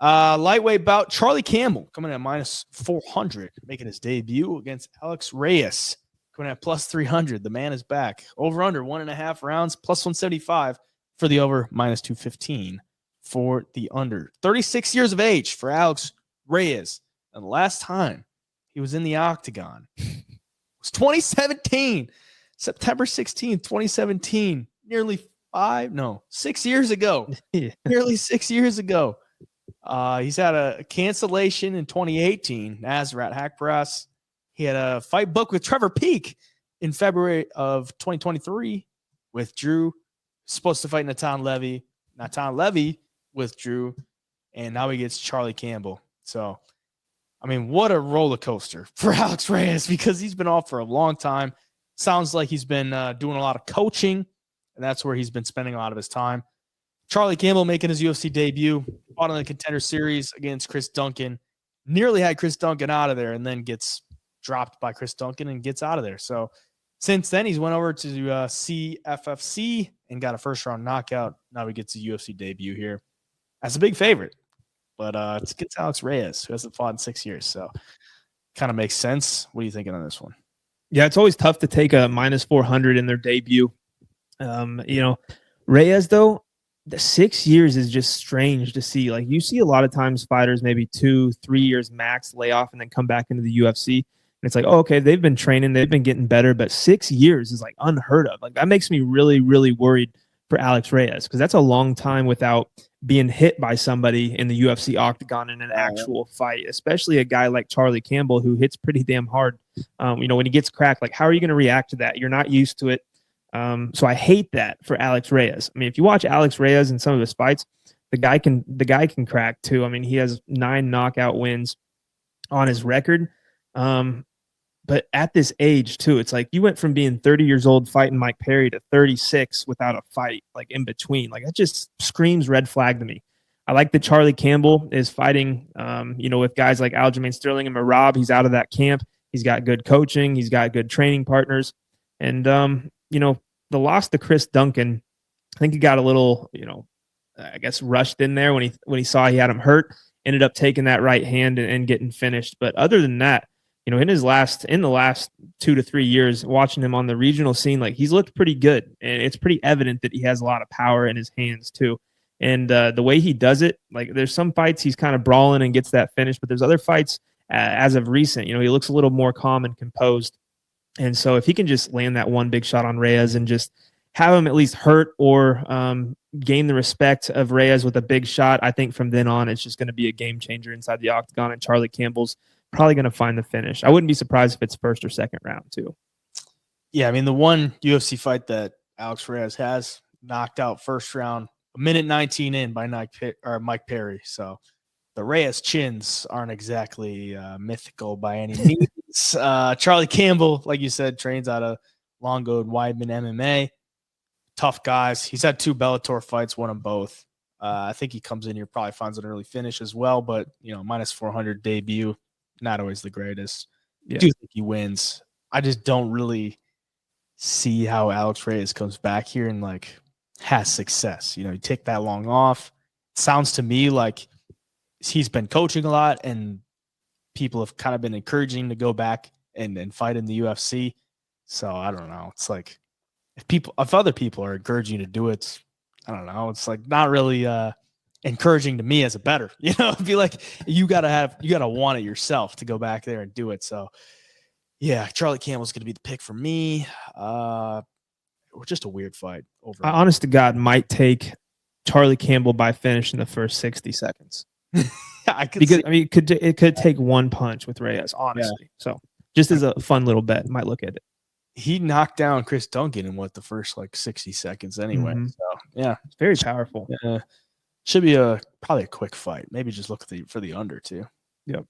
Lightweight bout, Charlie Campbell coming in at minus 400, making his debut against Alex Reyes, coming in at plus 300. The man is back. Over under 1.5 rounds, plus 175 for the over, minus 215 for the under. 36 years of age for Alex Reyes. And the last time he was in the octagon was 2017, September 16th, 2017. Nearly 6 years ago. Nearly 6 years ago. He's had a cancellation in 2018, Nasrat Hakparas. He had a fight booked with Trevor Peake in February of 2023. Withdrew. Supposed to fight Natan Levy. Natan Levy withdrew. And now he gets Charlie Campbell. So, I mean, what a roller coaster for Alex Reyes, because he's been off for a long time. Sounds like he's been doing a lot of coaching, and that's where he's been spending a lot of his time. Charlie Campbell making his UFC debut, fought in the Contender Series against Chris Duncan. Nearly had Chris Duncan out of there, and then gets dropped by Chris Duncan and gets out of there. So since then, he's went over to CFFC and got a first-round knockout. Now he gets a UFC debut here as a big favorite. But it's against Alex Reyes, who hasn't fought in 6 years. So kind of makes sense. What are you thinking on this one? Yeah, it's always tough to take a minus 400 in their debut. Reyes, though, the 6 years is just strange to see. Like, you see a lot of times fighters maybe 2-3 years max lay off and then come back into the UFC. And it's like, oh, okay, they've been training, they've been getting better, but 6 years is like unheard of. Like, that makes me really, really worried for Alex Reyes, because that's a long time without being hit by somebody in the UFC octagon in an actual fight, especially a guy like Charlie Campbell, who hits pretty damn hard. When he gets cracked, like, how are you going to react to that? You're not used to it. So I hate that for Alex Reyes. I mean, if you watch Alex Reyes in some of his fights, the guy can crack too. I mean, he has 9 knockout wins on his record. But at this age too, it's like you went from being 30 years old fighting Mike Perry to 36 without a fight, like in between. Like, that just screams red flag to me. I like that Charlie Campbell is fighting, with guys like Aljamain Sterling and Merab. He's out of that camp. He's got good coaching. He's got good training partners. And, the loss to Chris Duncan, I think he got a little, rushed in there when he saw he had him hurt, ended up taking that right hand and getting finished. But other than that, in the last 2 to 3 years, watching him on the regional scene, like, he's looked pretty good. And it's pretty evident that he has a lot of power in his hands too. And the way he does it, like, there's some fights he's kind of brawling and gets that finish, but there's other fights as of recent, he looks a little more calm and composed. And so if he can just land that one big shot on Reyes and just have him at least hurt or gain the respect of Reyes with a big shot, I think from then on, it's just going to be a game changer inside the octagon, and Charlie Campbell's probably going to find the finish. I wouldn't be surprised if it's first or second round too. Yeah, I mean, the one UFC fight that Alex Reyes has knocked out first round, 1:19 in by Mike Perry. So the Reyes chins aren't exactly mythical by any means. Charlie Campbell, like you said, trains out of Longo and Weidman MMA. Tough guys. He's had 2 Bellator fights, won them both. I think he comes in here, probably finds an early finish as well, but minus 400 debut, not always the greatest. Yeah. I do think he wins. I just don't really see how Alex Reyes comes back here and like has success. You take that long off. Sounds to me like he's been coaching a lot and people have kind of been encouraging him to go back and fight in the UFC. So I don't know. It's like if other people are encouraging you to do it, I don't know. It's like not really encouraging to me as a bettor. It'd be like you gotta want it yourself to go back there and do it. So yeah, Charlie Campbell's gonna be the pick for me. Just a weird fight overall. I honest to God might take Charlie Campbell by finish in the first 60 seconds. It could take one punch with Reyes, honestly. Yeah. So just as a fun little bet, might look at it. He knocked down Chris Duncan in the first 60 seconds anyway. Mm-hmm. So yeah, it's very powerful. Should be probably a quick fight. Maybe just look for the under too. Yep.